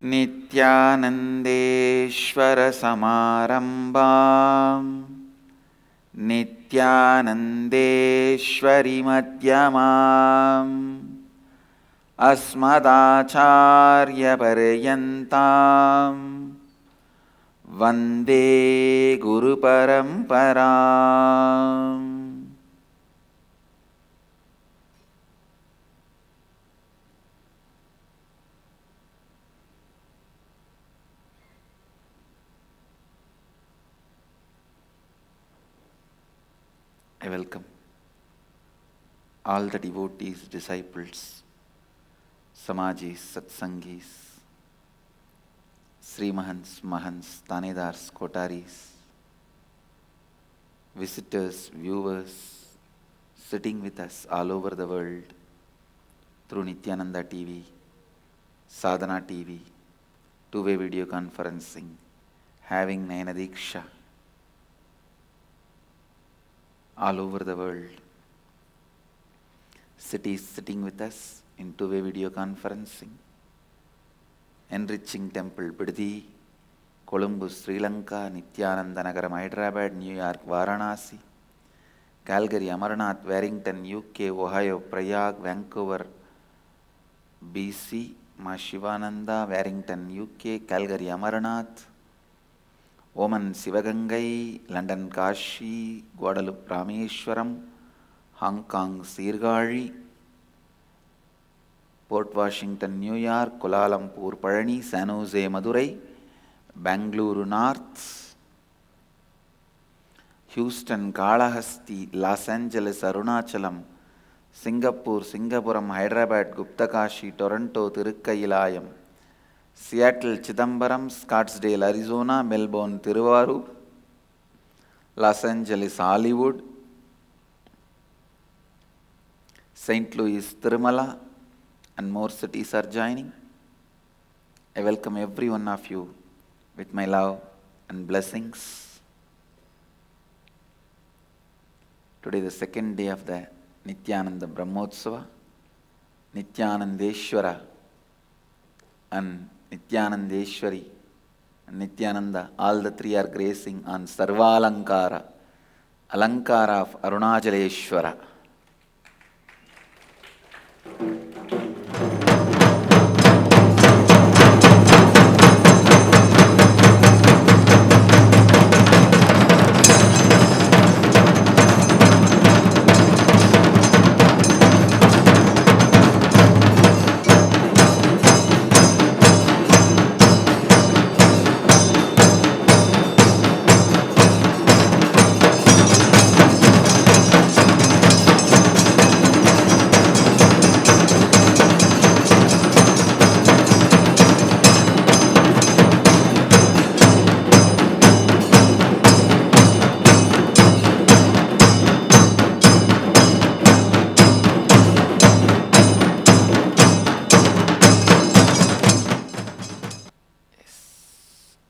नित्यानन्देश्वरसमारम्भां नित्यानन्देश्वरिमध्यमाम् अस्मदाचार्यपर्यन्तां वन्दे गुरुपरम्पराम्. I welcome all the devotees, disciples, Samajis, Satsangis, Srimahans, Mahans, Tanedars, Kotaris, visitors, viewers, sitting with us all over the world through Nithyananda TV, Sadhana TV, two-way video conferencing, having Nayana Diksha, all over the world. Cities sitting with us in two-way video conferencing, enriching temple, Biddi, Colombo, Sri Lanka, Nithyananda Nagaram, Hyderabad, New York, Varanasi, Calgary, Amarnath, Warrington, UK, Ohio, Prayag, Vancouver, BC, Ma Shivananda, Warrington, UK, Calgary, Amarnath, Oman, Sivagangai, London, Kashi, Guadalupe, Rameshwaram, Hong Kong, Sirgari, Port Washington, New York, Kuala Lumpur, Palani, San Jose, Madurai, Bangalore North, Houston, Kalahasti, Los Angeles, Arunachalam, Singapore, Singapuram, Hyderabad, Guptakashi, Toronto, Tirukkayilayam, Seattle, Chidambaram, Scottsdale, Arizona, Melbourne, Tiruvaru, Los Angeles, Hollywood, St. Louis, Tirumala, and more cities are joining. I welcome every one of you with my love and blessings. Today the second day of the Nithyananda Brahmotsava, Nithyanandeshwara and Nithyanandeshwari and Nithyananda, all the three are gracing on Sarvalankara, Alankara of Arunajaleshwara.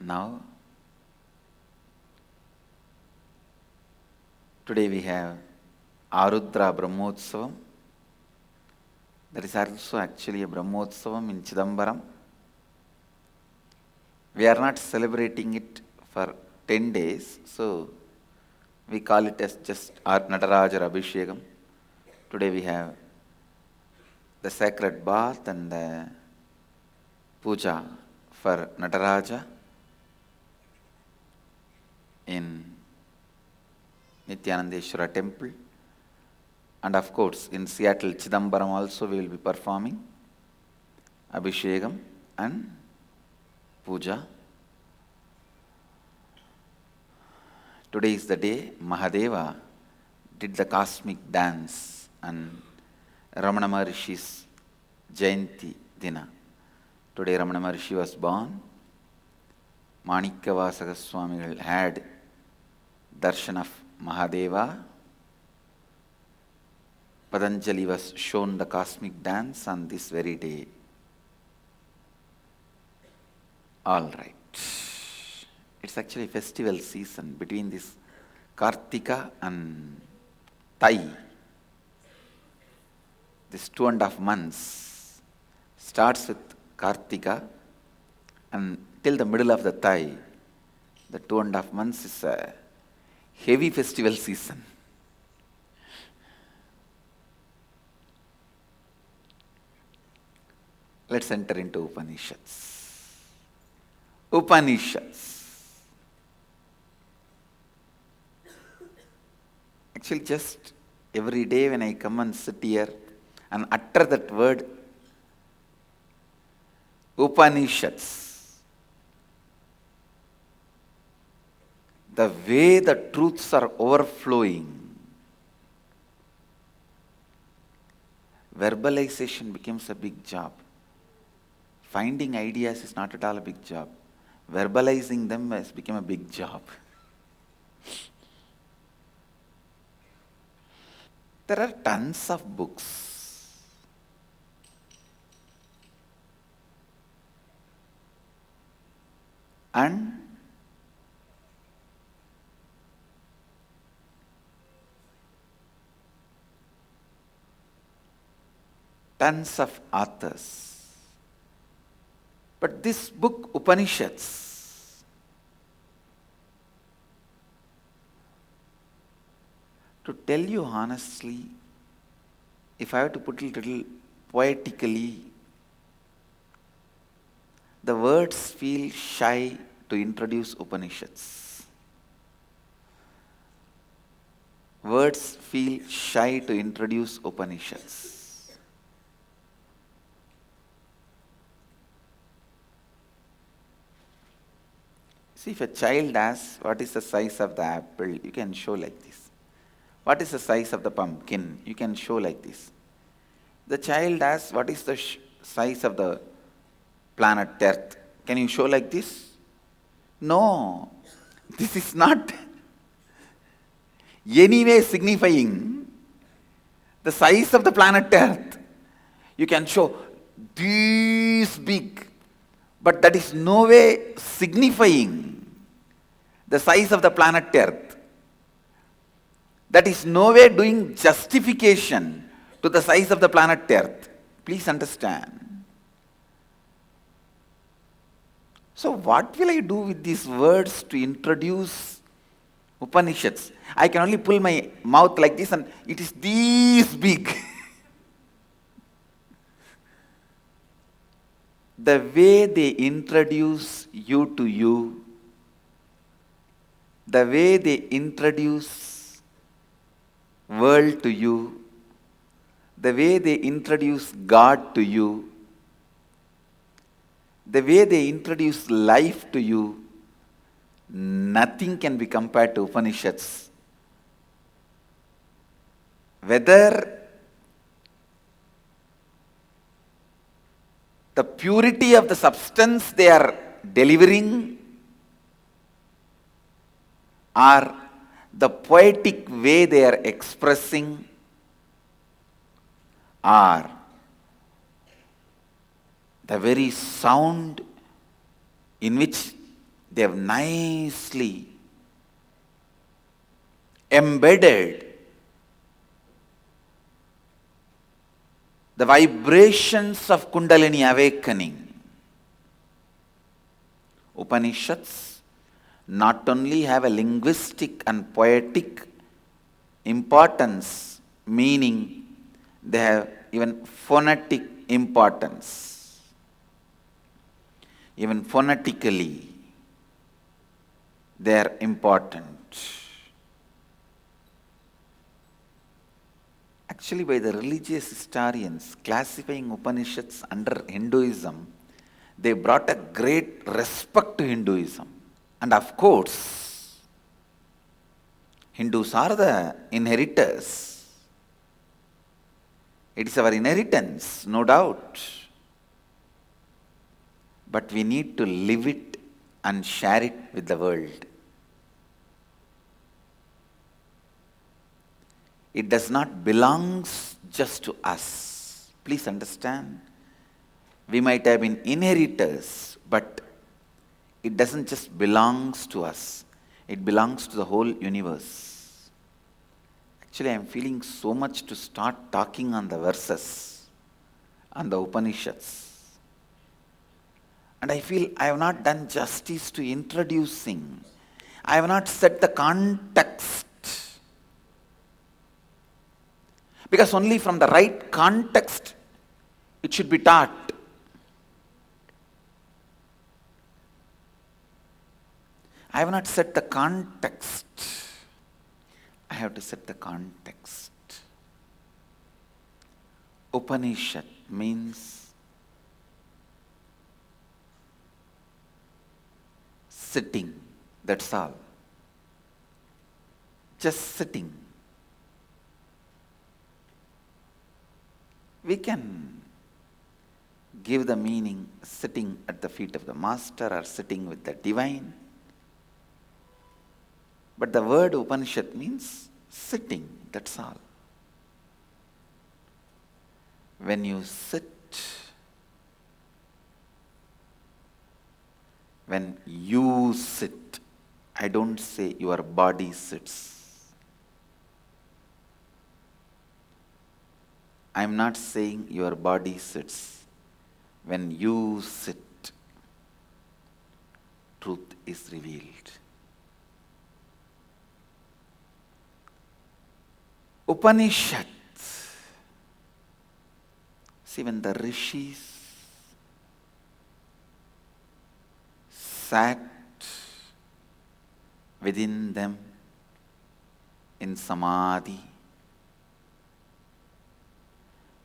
Now, today we have Arudra Brahmotsavam. There is also actually a Brahmotsavam in Chidambaram. We are not celebrating it for 10 days, so we call it as just Nataraja Abhishekam. Today we have the sacred bath and the puja for Nataraja in Nithyanandeshwara temple, and of course in Seattle, Chidambaram also we will be performing Abhishekam and Puja. Today is the day Mahadeva did the cosmic dance and Ramana Maharishi's Jayanti Dina. Today Ramana Maharishi was born. Manikkavasaka Swamigal had darshan of Mahadeva. Patanjali was shown the cosmic dance on this very day. All right. It's actually festival season between this Kartika and Thai. This 2.5 months starts with Kartika and till the middle of the thigh, the 2.5 months is a heavy festival season. Let's enter into Upanishads. Upanishads. Actually, just every day when I come and sit here and utter that word, Upanishads, the way the truths are overflowing, verbalization becomes a big job. Finding ideas is not at all a big job. Verbalizing them has become a big job. There are tons of books. And tons of authors. But this book, Upanishads, to tell you honestly, if I have to put it a little poetically, the words feel shy to introduce Upanishads. Words feel shy to introduce Upanishads. See, if a child asks, what is the size of the apple? You can show like this. What is the size of the pumpkin? You can show like this. The child asks, what is the size of the planet Earth? Can you show like this? No. This is not anyway signifying the size of the planet Earth. You can show this big, but that is no way signifying the size of the planet Earth. That is no way doing justification to the size of the planet Earth. Please understand. So what will I do with these words to introduce Upanishads? I can only pull my mouth like this and it is this big. The way they introduce you to you, the way they introduce world to you, the way they introduce God to you, the way they introduce life to you, nothing can be compared to Upanishads. Whether the purity of the substance they are delivering, or the poetic way they are expressing, or the very sound in which they have nicely embedded the vibrations of Kundalini awakening. Upanishads not only have a linguistic and poetic importance, meaning they have even phonetic importance. Even phonetically, they are important. Actually, by the religious historians classifying Upanishads under Hinduism, they brought a great respect to Hinduism. And of course, Hindus are the inheritors. It is our inheritance, no doubt. But we need to live it and share it with the world. It does not belong just to us. Please understand. We might have been inheritors, but it doesn't just belong to us. It belongs to the whole universe. Actually, I am feeling so much to start talking on the verses, on the Upanishads. And I feel I have not done justice to introducing. I have not set the context. Because only from the right context it should be taught. I have not set the context. I have to set the context. Upanishad means sitting, that's all. Just sitting. We can give the meaning sitting at the feet of the master or sitting with the divine. But the word Upanishad means sitting, that's all. When you sit, when you sit, I don't say your body sits. I am not saying your body sits. When you sit, truth is revealed. Upanishads. See, when the Rishis sat within them in samadhi,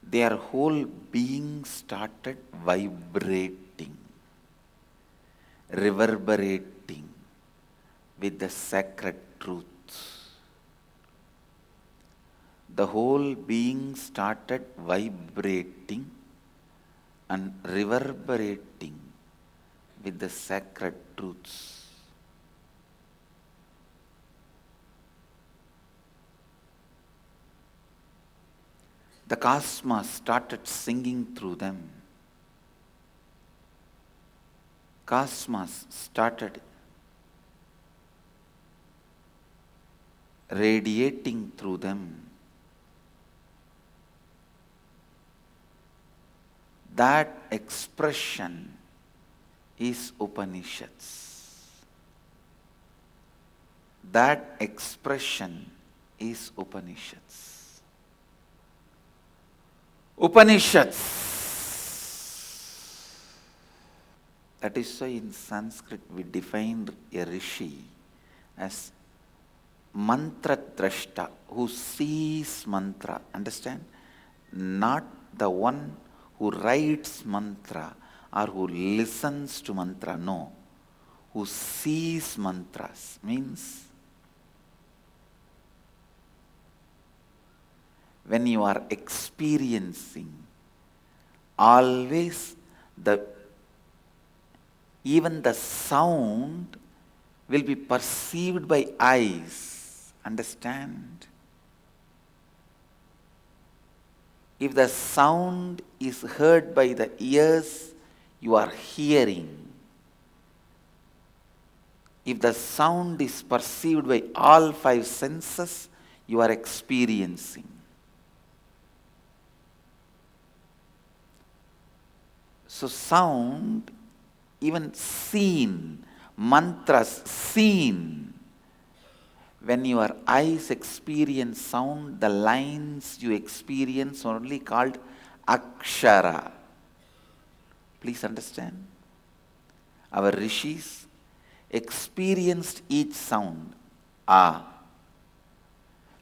their whole being started vibrating, reverberating with the sacred truth. The whole being started vibrating and reverberating with the sacred truths. The cosmos started singing through them. Cosmos started radiating through them. That expression is Upanishads. That expression is Upanishads. Upanishads. That is why in Sanskrit we defined a Rishi as mantra drashta, who sees mantra. Understand? Not the one who writes mantra or who listens to mantra, no. Who sees mantras means when you are experiencing, always even the sound will be perceived by eyes. Understand? If the sound is heard by the ears, you are hearing. If the sound is perceived by all five senses, you are experiencing. So sound, even seen, mantras seen. When your eyes experience sound, the lines you experience are only called akshara. Please understand. Our Rishis experienced each sound.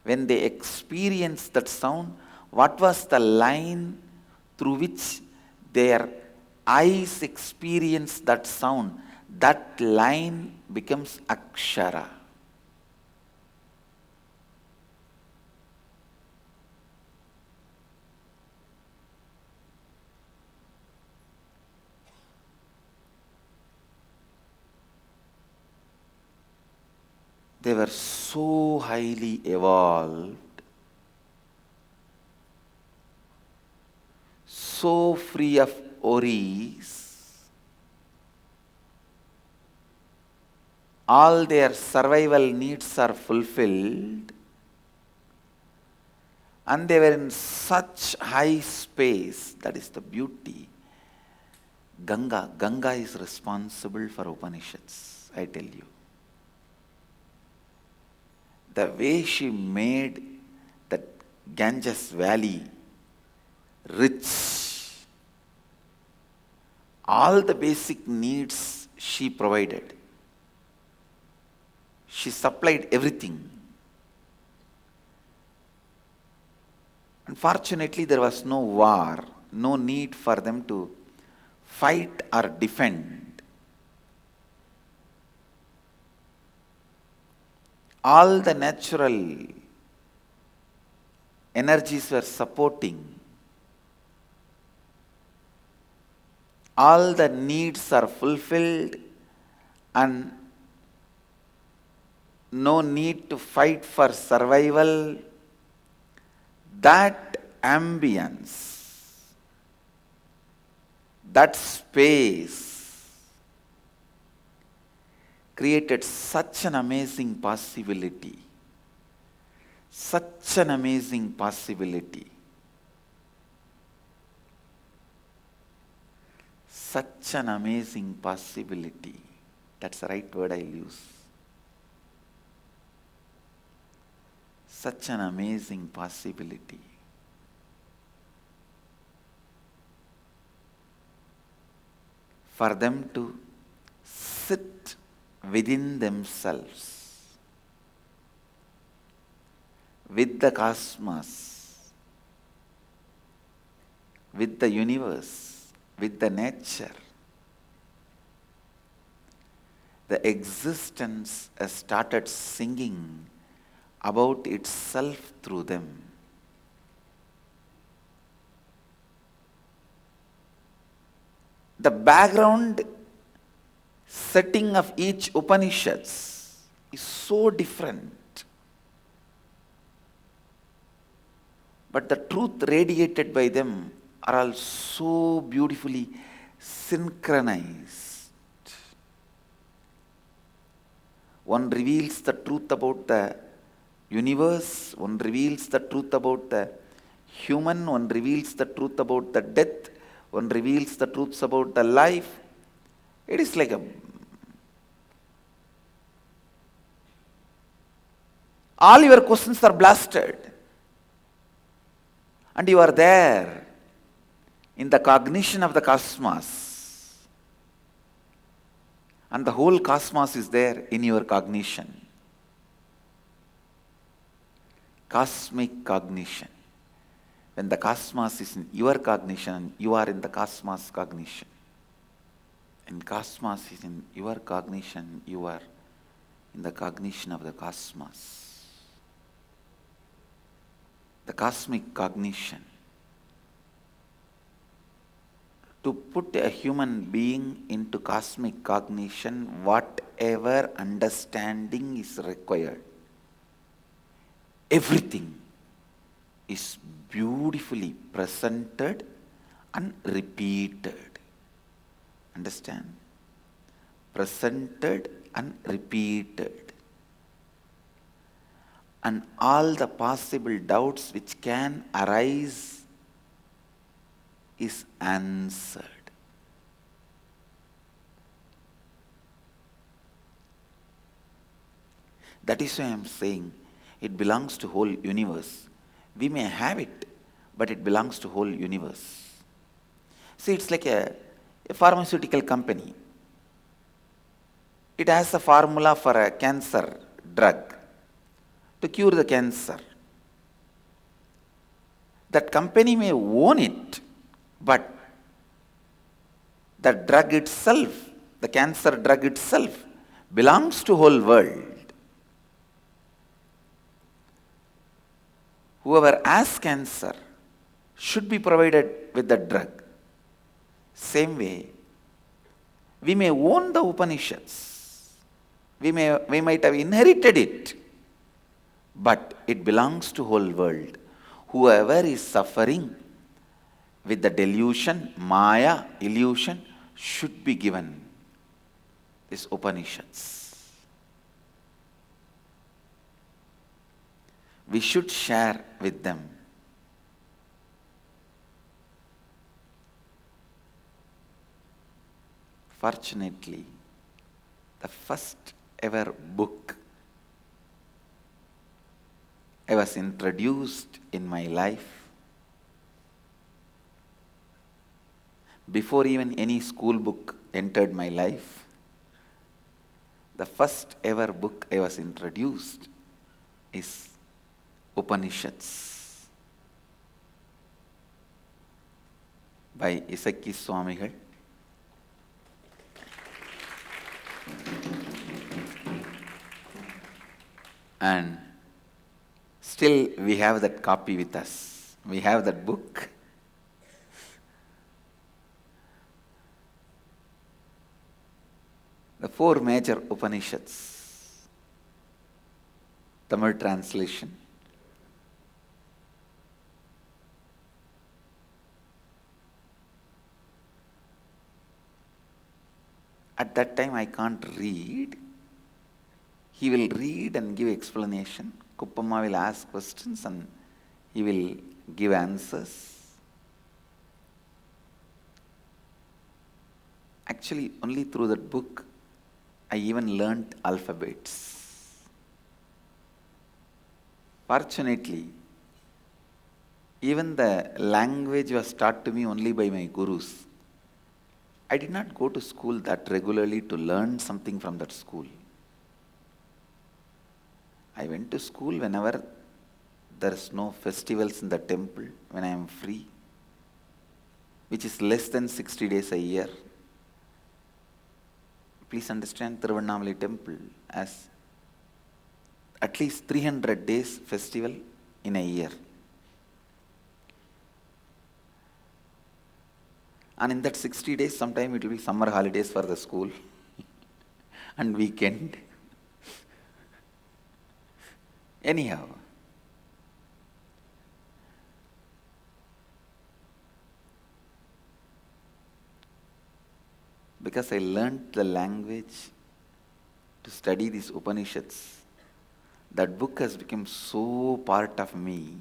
When they experienced that sound, what was the line through which their eyes experienced that sound? That line becomes akshara. They were so highly evolved, so free of worries. All their survival needs are fulfilled, and they were in such high space. That is the beauty. Ganga is responsible for Upanishads, I tell you. The way she made that Ganges valley rich, all the basic needs she provided. She supplied everything. Unfortunately, there was no war, no need for them to fight or defend. All the natural energies were supporting. All the needs are fulfilled and no need to fight for survival. That ambience, that space created such an amazing possibility. Such an amazing possibility. Such an amazing possibility. That's the right word I'll use. Such an amazing possibility. For them to sit within themselves, with the cosmos, with the universe, with the nature. The existence has started singing about itself through them. The background setting of each Upanishads is so different. But the truth radiated by them are all so beautifully synchronized. One reveals the truth about the universe, one reveals the truth about the human, one reveals the truth about the death, one reveals the truths about the life. It is like all your questions are blasted. And you are there in the cognition of the cosmos. And the whole cosmos is there in your cognition. Cosmic cognition. When the cosmos is in your cognition, you are in the cosmos cognition. When cosmos is in your cognition, you are in the cognition of the cosmos. The cosmic cognition. To put a human being into cosmic cognition, whatever understanding is required, everything is beautifully presented and repeated. Understand? Presented and repeated. And all the possible doubts which can arise is answered. That is why I am saying it belongs to whole universe. We may have it, but it belongs to whole universe. See, it's like a pharmaceutical company. It has a formula for a cancer drug to cure the cancer. That company may own it, but the drug itself, the cancer drug itself, belongs to whole world. Whoever has cancer should be provided with the drug. Same way, we may own the Upanishads. We might have inherited it, but it belongs to whole world. Whoever is suffering with the delusion, Maya, illusion, should be given these Upanishads. We should share with them. Fortunately, the first ever book I was introduced in my life, before even any school book entered my life, the first ever book I was introduced is Upanishads by Swamiji. And still we have that copy with us. We have that book. The four major Upanishads, Tamil translation. At that time I can't read. He will read and give explanation. Kuppamma will ask questions and he will give answers. Actually, only through that book I even learnt alphabets. Fortunately, even the language was taught to me only by my gurus. I did not go to school that regularly to learn something from that school. I went to school whenever there is no festivals in the temple, when I am free, which is less than 60 days a year. Please understand, Thiruvannamalai temple as at least 300 days festival in a year. And in that 60 days, sometime it will be summer holidays for the school and weekend. Anyhow, because I learnt the language to study these Upanishads, that book has become so part of me.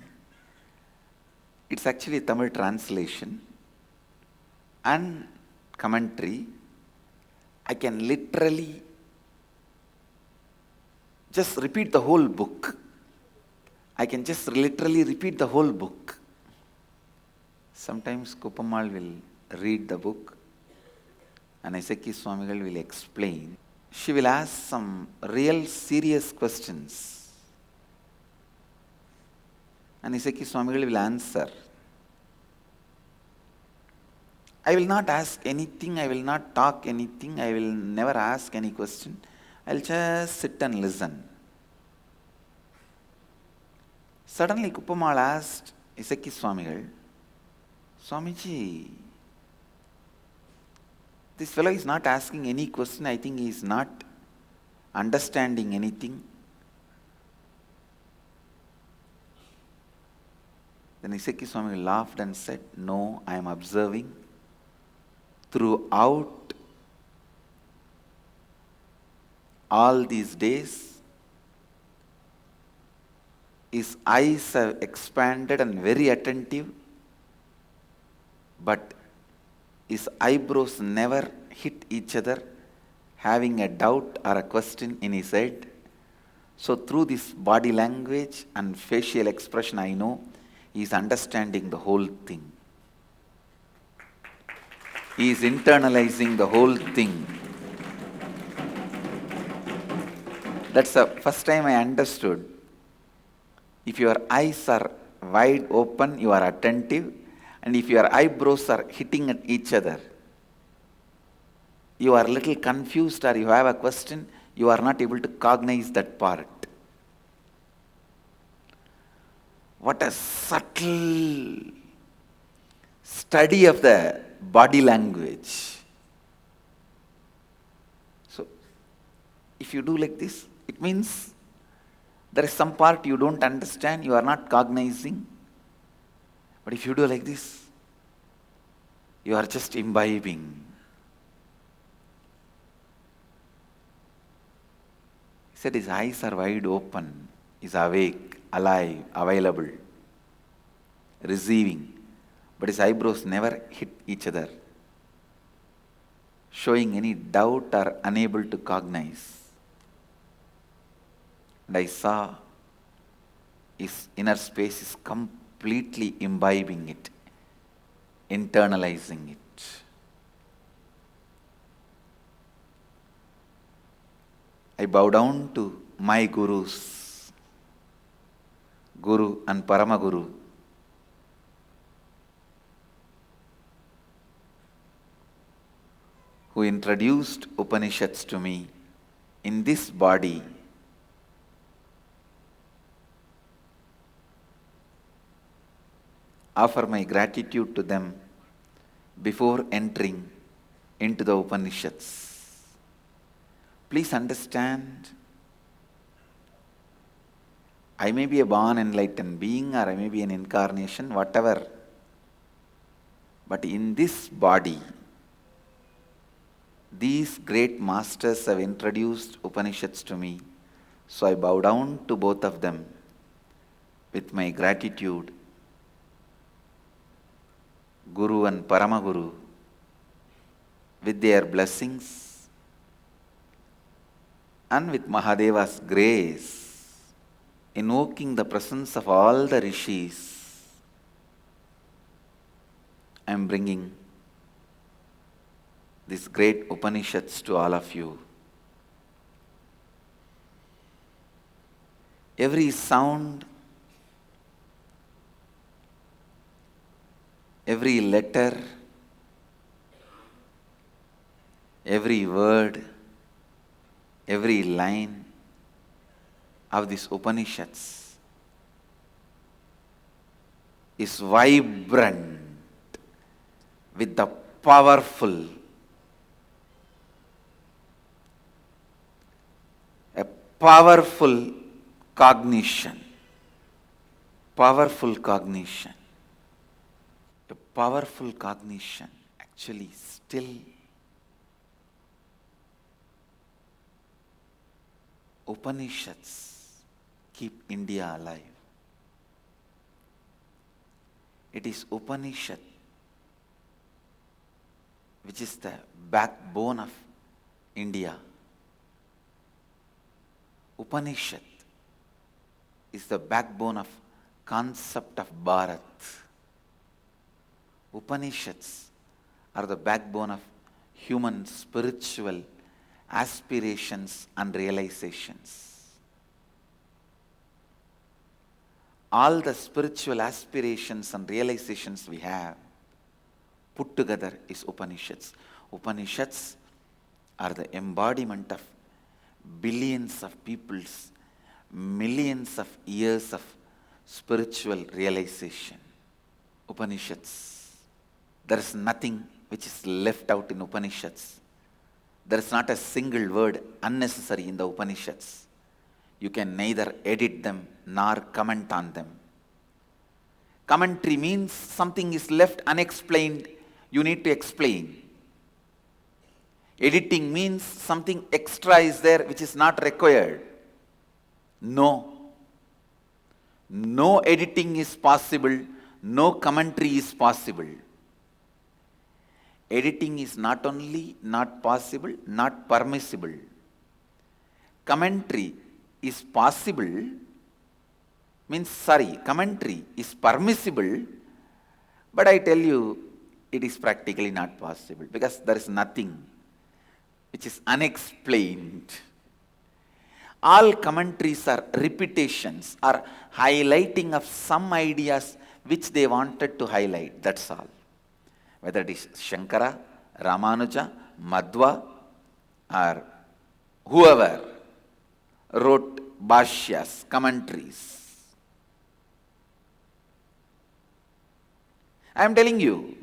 It's actually a Tamil translation and commentary. I can literally just repeat the whole book. I can just literally repeat the whole book. Sometimes Kuppammal will read the book and Swamiji will explain. She will ask some real serious questions and Swamiji will answer. I will not ask anything, I will not talk anything, I will never ask any question. I will just sit and listen. Suddenly Kuppammal asked Swamiji, Swamiji, this fellow is not asking any question, I think he is not understanding anything. Then Swamiji laughed and said, no, I am observing. Throughout all these days, his eyes have expanded and very attentive, but his eyebrows never hit each other, having a doubt or a question in his head. So through this body language and facial expression, I know he is understanding the whole thing. He is internalizing the whole thing. That's the first time I understood. If your eyes are wide open, you are attentive, and if your eyebrows are hitting at each other, you are a little confused or you have a question, you are not able to cognize that part. What a subtle study of the body language. So, if you do like this, it means there is some part you don't understand, you are not cognizing. But if you do like this, you are just imbibing. He said his eyes are wide open, he is awake, alive, available, receiving. But his eyebrows never hit each other, showing any doubt or unable to cognize. And I saw his inner space is completely imbibing it, internalizing it. I bow down to my gurus, Guru and Paramaguru, who introduced Upanishads to me in this body. Offer my gratitude to them before entering into the Upanishads. Please understand, I may be a born enlightened being, or I may be an incarnation, whatever. But in this body, these great masters have introduced Upanishads to me. So I bow down to both of them with my gratitude. Guru and Paramaguru, with their blessings and with Mahadeva's grace, invoking the presence of all the Rishis, I am bringing these great Upanishads to all of you. Every sound, every letter, every word, every line of these Upanishads is vibrant with the powerful, a powerful cognition, actually still Upanishads keep India alive. It is Upanishad which is the backbone of India. Upanishad is the backbone of concept of Bharat. Upanishads are the backbone of human spiritual aspirations and realizations. All the spiritual aspirations and realizations we have put together is Upanishads. Upanishads are the embodiment of billions of people's millions of years of spiritual realization. Upanishads. There is nothing which is left out in Upanishads. There is not a single word unnecessary in the Upanishads. You can neither edit them nor comment on them. Commentary means something is left unexplained, you need to explain. Editing means something extra is there which is not required. No editing is possible, no commentary is possible. Editing is not only not possible, not permissible. Commentary is possible, commentary is permissible, but I tell you, it is practically not possible because there is nothing which is unexplained. All commentaries are repetitions, are highlighting of some ideas which they wanted to highlight, that's all. Whether it is Shankara, Ramanuja, Madhva, or whoever wrote bhashyas, commentaries. I am telling you,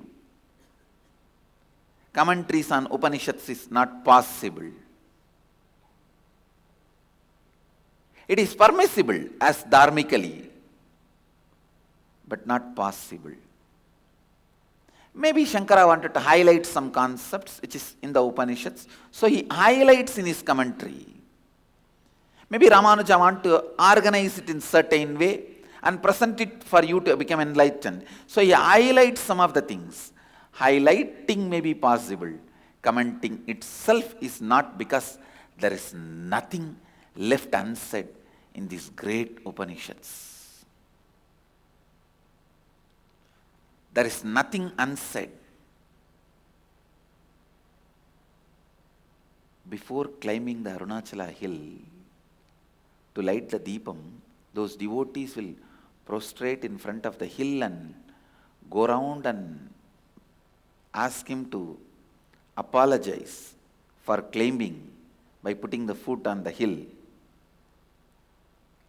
commentaries on Upanishads is not possible. It is permissible as dharmically, but not possible. Maybe Shankara wanted to highlight some concepts which is in the Upanishads, so he highlights in his commentary. Maybe Ramanuja want to organize it in certain way and present it for you to become enlightened. So he highlights some of the things. Highlighting may be possible. commenting itself is not because there is nothing left unsaid in these great Upanishads. There is nothing unsaid. Before climbing the Arunachala hill to light the Deepam, those devotees will prostrate in front of the hill and go round and ask him to apologize for climbing by putting the foot on the hill.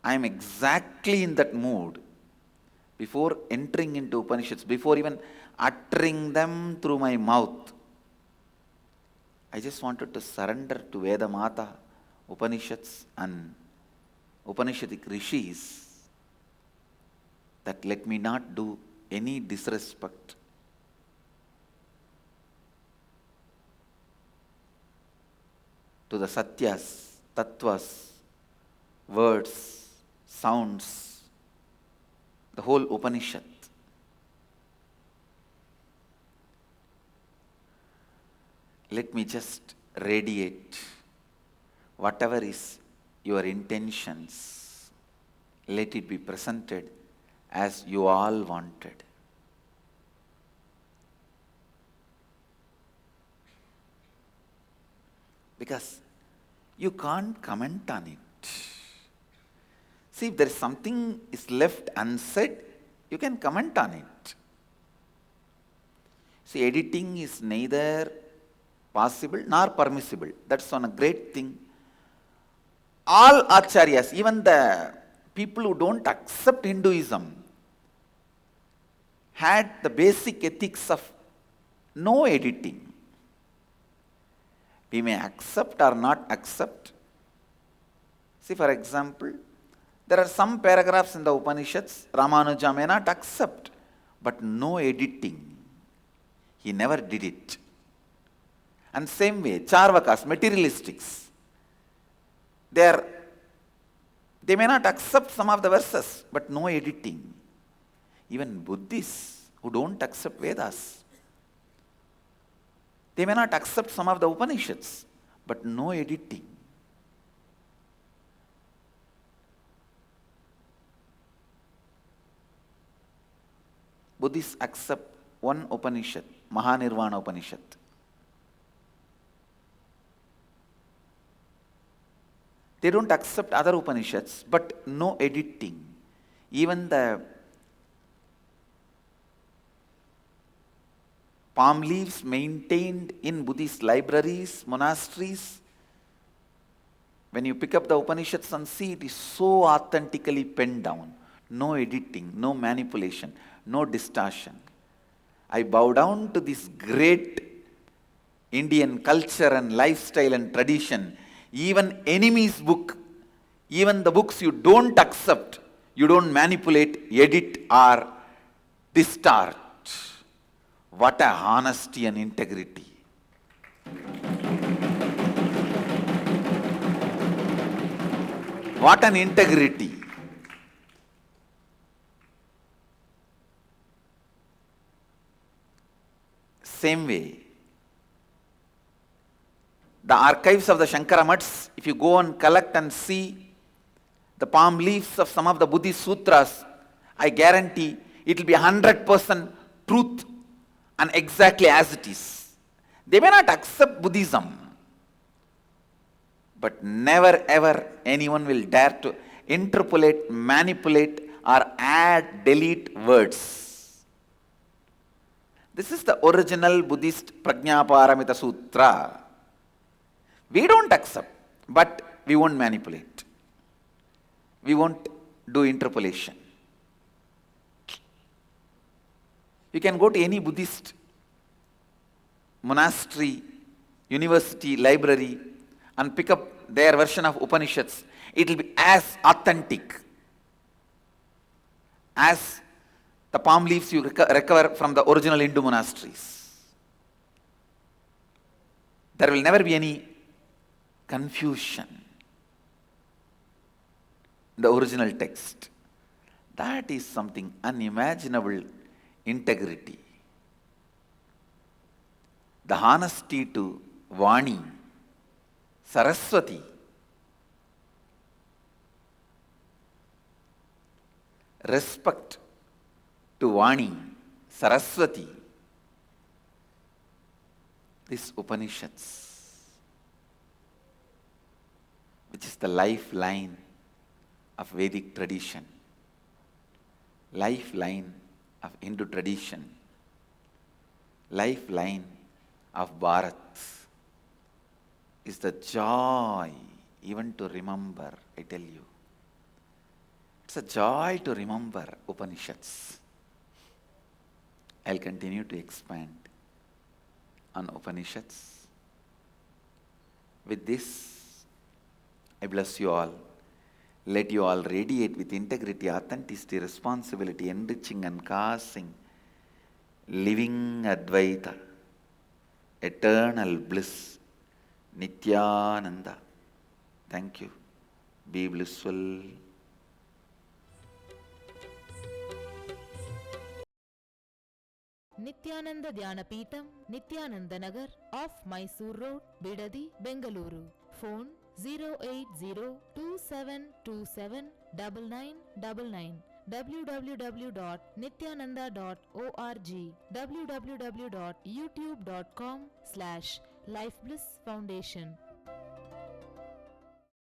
I am exactly in that mood before entering into Upanishads, before even uttering them through my mouth. I just wanted to surrender to Veda Mata, Upanishads and Upanishadic Rishis, that let me not do any disrespect to the Satyas, Tattvas, words, sounds, the whole Upanishad. Let me just radiate whatever is your intentions. Let it be presented as you all wanted. Because you can't comment on it. See, if there is something is left unsaid, you can comment on it. See, editing is neither possible nor permissible. That's one a great thing. All acharyas, even the people who don't accept Hinduism, had the basic ethics of no editing. We may accept or not accept. See, for example, there are some paragraphs in the Upanishads Ramanuja may not accept, but no editing. He never did it. And same way, Charvakas, materialistics, they may not accept some of the verses, but no editing. Even Buddhists who don't accept Vedas, they may not accept some of the Upanishads, but no editing. Buddhists accept one Upanishad, Mahanirvana Upanishad. They don't accept other Upanishads, but no editing. Even the palm leaves maintained in Buddhist libraries, monasteries, when you pick up the Upanishads and see, it is so authentically penned down. No editing, no manipulation, no distortion. I bow down to this great Indian culture and lifestyle and tradition. Even enemy's book, even the books you don't accept, you don't manipulate, edit or distort. What a honesty and integrity. What an integrity. Same way, the archives of the Shankara Mats, if you go and collect and see the palm leaves of some of the Buddhist sutras, I guarantee it will be 100% truth and exactly as it is. They may not accept Buddhism, but never ever anyone will dare to interpolate, manipulate or add, delete words. This is the original Buddhist Prajnaparamita Sutra. We don't accept, but we won't manipulate. We won't do interpolation. You can go to any Buddhist monastery, university, library and pick up their version of Upanishads. It will be as authentic as the palm leaves you recover from the original Hindu monasteries. There will never be any confusion in the original text. That is something unimaginable integrity. The honesty to Vani, Saraswati. Respect to Vani, Saraswati. This Upanishads, which is the lifeline of Vedic tradition, lifeline of Hindu tradition, lifeline of Bharat, is the joy even to remember, I tell you. It's a joy to remember Upanishads. I'll continue to expand on Upanishads. With this, I bless you all. Let you all radiate with integrity, authenticity, responsibility, enriching and causing living Advaita, eternal bliss, Nithyananda. Thank you. Be blissful. Nithyananda Dhyanapitham, Nithyananda Nagar, off Mysore Road, Bidadi, Bengaluru. Phone 08027279999. www.nithyananda.org. www.youtube.com/Life Bliss Foundation.